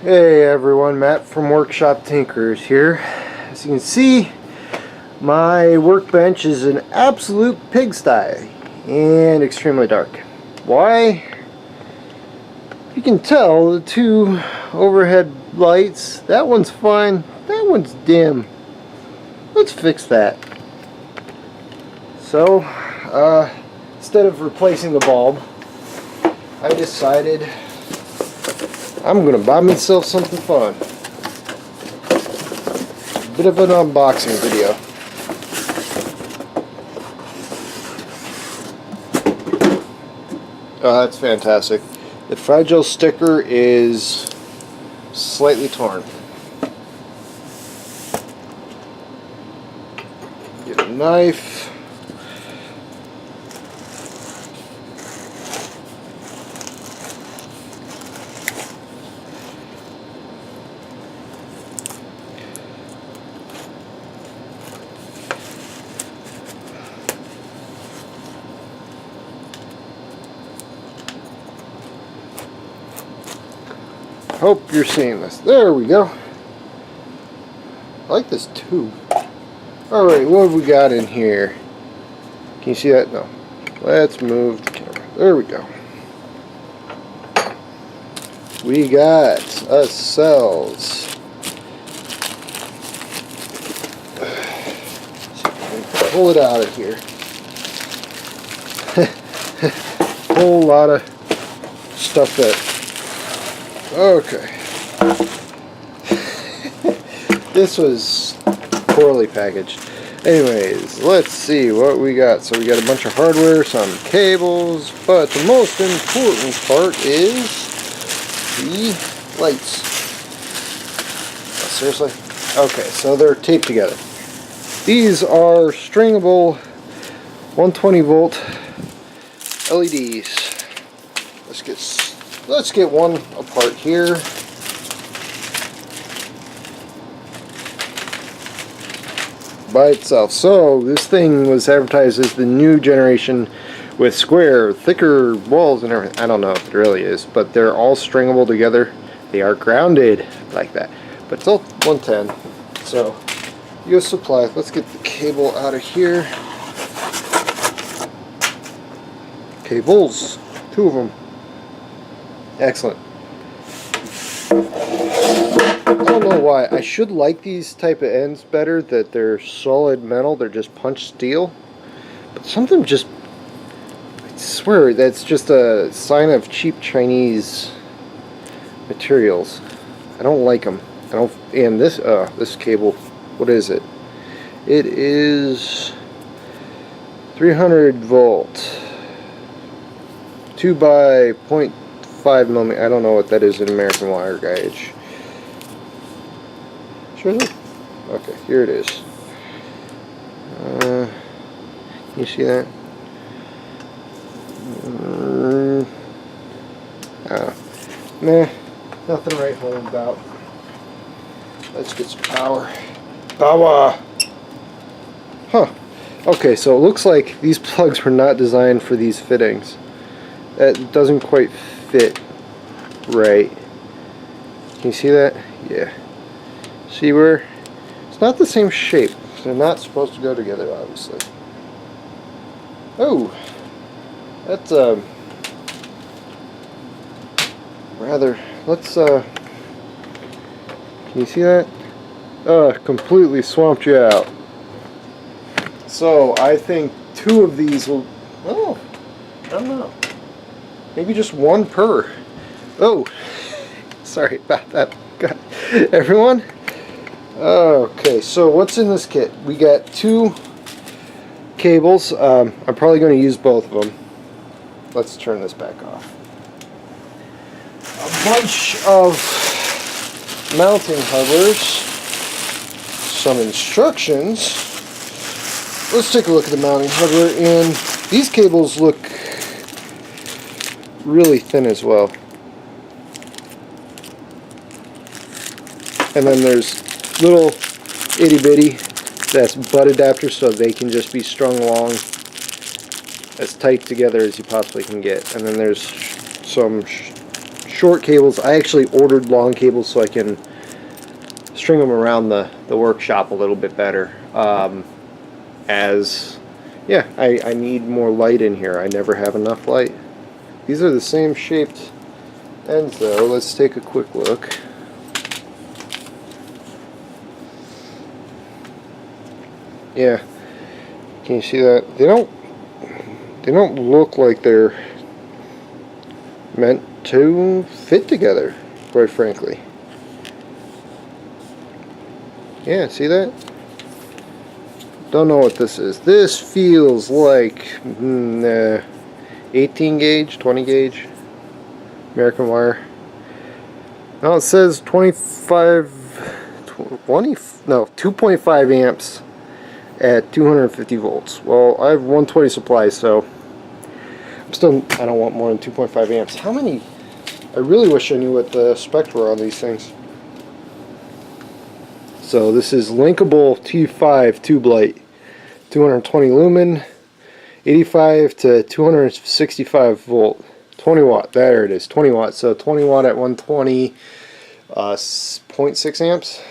Hey everyone, Matt from Workshop Tinkerers here. As you can see, my workbench is an absolute pigsty and extremely dark. Why? You can tell the two overhead lights, that one's fine, that one's dim. Let's fix that. So, instead of replacing the bulb, I decided I'm gonna buy myself something fun. A bit of an unboxing video. Oh, that's fantastic. The fragile sticker is slightly torn. Get a knife. Hope you're seeing this. There we go. I like this tube. Alright, what have we got in here? Can you see that? No. Let's move the camera. There we go. We got ourselves. Pull it out of here. Whole lot of stuff that. Okay. This was poorly packaged. Anyways, let's see what we got. So we got a bunch of hardware, some cables, but the most important part is the lights. Oh, seriously? Okay, so they're taped together. These are stringable 120 volt LEDs. Let's get one apart here. By itself. So this thing was advertised as the new generation with square, thicker walls and everything. I don't know if it really is, but they're all stringable together. They are grounded like that, but it's all 110. So US supply. Let's get the cable out of here. Cables, 2 of them. Excellent. I don't know why. I should like these type of ends better, that they're solid metal, they're just punched steel. But something just, I swear, that's just a sign of cheap Chinese materials. I don't like them. I don't, and this cable, what is it? It is 300 volt, 2 by 0.5 millimeter. I don't know what that is in American wire gauge. Sure. Okay, here it is. Can you see that? Nah, nothing right home about. Let's get some power. Power! Huh. Okay, so it looks like these plugs were not designed for these fittings. That doesn't quite fit right. Can you see that? Yeah. See where? It's not the same shape. They're not supposed to go together, obviously. Oh! That's, rather, let's, can you see that? Completely swamped you out. So, I think 2 of these will, oh, I don't know. Maybe just 1 per. Oh, sorry about that. God. Everyone? Okay, so what's in this kit? We got 2 cables. I'm probably going to use both of them. Let's turn this back off. A bunch of mounting hovers. Some instructions. Let's take a look at the mounting hover, and these cables look really thin as well. And then there's little itty bitty that's butt adapters, so they can just be strung along as tight together as you possibly can get. And then there's some short cables. I actually ordered long cables so I can string them around the workshop a little bit better. Yeah, I need more light in here. I never have enough light. These are the same shaped ends though. Let's take a quick look. Yeah, can you see that? They don't look like they're meant to fit together, quite frankly. Yeah, see that? Don't know what this is. This feels like 18 gauge, 20 gauge American wire. Now it says 2.5 amps at 250 volts. Well, I have 120 supply, so I don't want more than 2.5 amps. How many? I really wish I knew what the specs were on these things. So this is linkable T5 tube light, 220 lumen, 85 to 265 volt, 20 watt. There it is, 20 watt. So 20 watt at 120, 0.6 amps.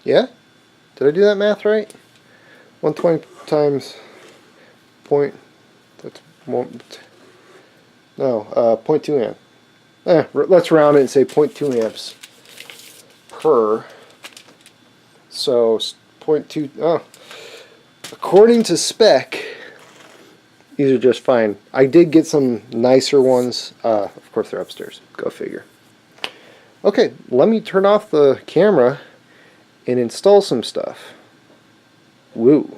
Yeah, did I do that math right? 120 times point. That's one. No, 0.2 amp. Let's round it and say 0.2 amps per. So 0.2. Oh, according to spec, these are just fine. I did get some nicer ones. Of course, they're upstairs. Go figure. Okay, let me turn off the camera and install some stuff. Woo.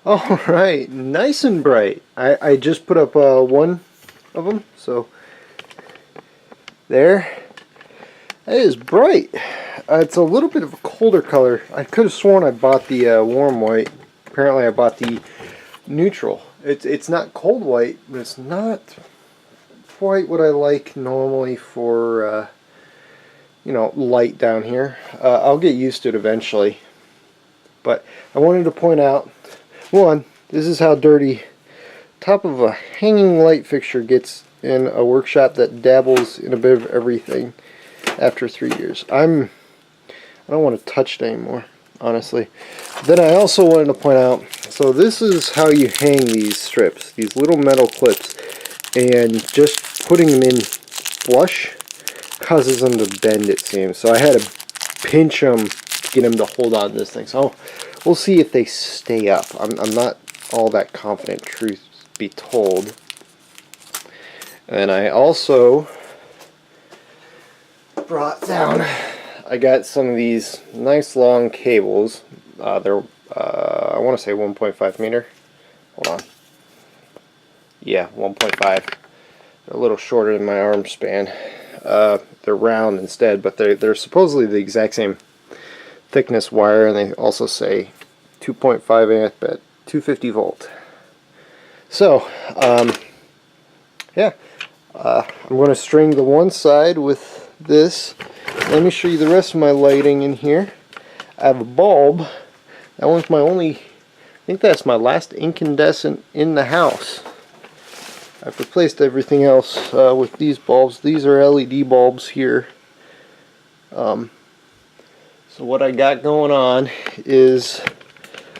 Alright, nice and bright. I just put up one of them, so there. That is bright. It's a little bit of a colder color. I could have sworn I bought the warm white. Apparently I bought the neutral. It's not cold white, but it's not quite what I like normally for you know, light down here. I'll get used to it eventually. But I wanted to point out, one, this is how dirty top of a hanging light fixture gets in a workshop that dabbles in a bit of everything after 3 years. I don't want to touch it anymore, honestly. Then I also wanted to point out, so this is how you hang these strips, these little metal clips, and just putting them in flush causes them to bend, it seems. So I had to pinch them to get them to hold on to this thing. So we'll see if they stay up. I'm not all that confident, truth be told. And I also brought down, I got some of these nice long cables. They're I want to say 1.5 meter. Hold on. Yeah, 1.5. They're a little shorter than my arm span. They're round instead, but they're supposedly the exact same thickness wire, and they also say 2.5 amp at 250 volt. So, yeah, I'm going to string the one side with this. Let me show you the rest of my lighting in here. I have a bulb. That one's my only, I think that's my last incandescent in the house. I've replaced everything else with these bulbs. These are LED bulbs here. So what I got going on is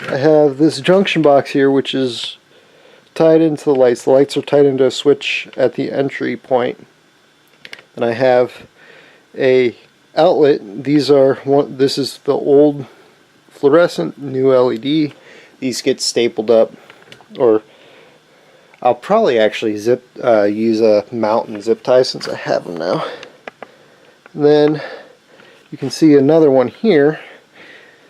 I have this junction box here, which is tied into the lights. The lights are tied into a switch at the entry point. And I have a outlet. These are this is the old fluorescent, new LED. These get stapled up, or I'll probably actually use a mount and zip tie since I have them now. And then you can see another one here.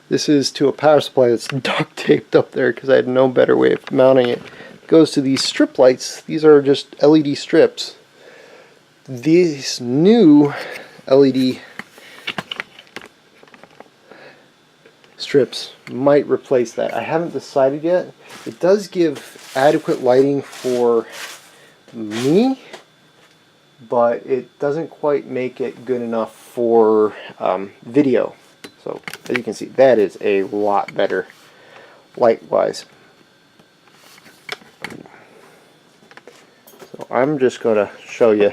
This is to a power supply that's duct taped up there because I had no better way of mounting it. It goes to these strip lights. These are just LED strips. These new LED strips might replace that. I haven't decided yet. It does give adequate lighting for me, but it doesn't quite make it good enough for video. So as you can see, that is a lot better light wise. So I'm just going to show you.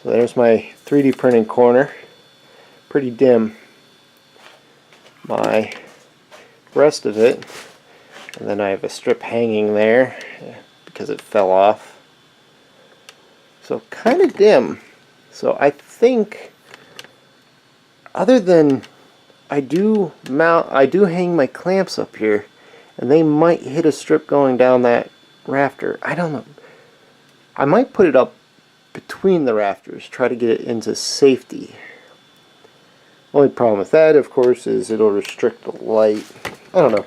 So there's my 3D printing corner. Pretty dim. My rest of it. And then I have a strip hanging there because it fell off. So kind of dim. So I think, other than I do hang my clamps up here, and they might hit a strip going down that rafter. I don't know. I might put it up between the rafters, try to get it into safety. Only problem with that, of course, is it'll restrict the light. I don't know.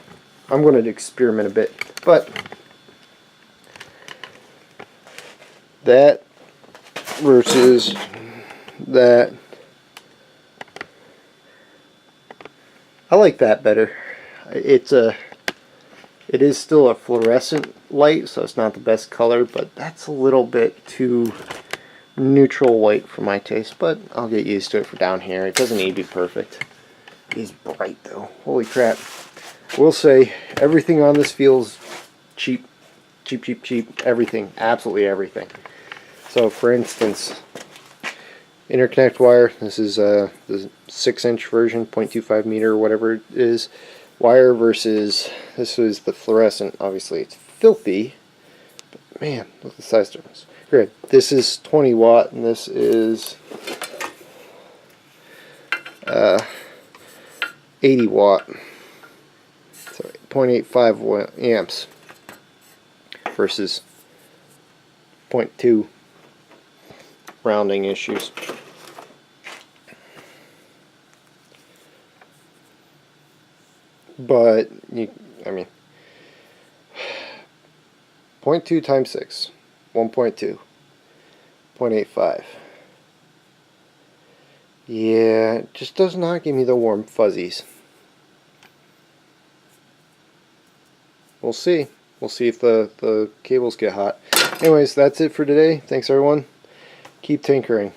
I'm going to experiment a bit, but that versus that, I like that better. It is still a fluorescent light, so it's not the best color, but that's a little bit too neutral white for my taste, but I'll get used to it for down here. It doesn't need to be perfect. He's bright though. Holy crap. We'll say everything on this feels cheap. Cheap, cheap, cheap. Everything. Absolutely everything. So for instance, interconnect wire. This is the 6-inch version, 0.25 meter, whatever it is. Wire versus, this is the fluorescent. Obviously it's filthy, but man, look at the size difference. Great. This is 20 watt and this is 80 watt. So 0.85 amps versus 0.2, rounding issues. But I mean, 0.2 times 6, 1.2, 0.85. Yeah, it just does not give me the warm fuzzies. We'll see. We'll see if the cables get hot. Anyways, that's it for today. Thanks everyone. Keep tinkering.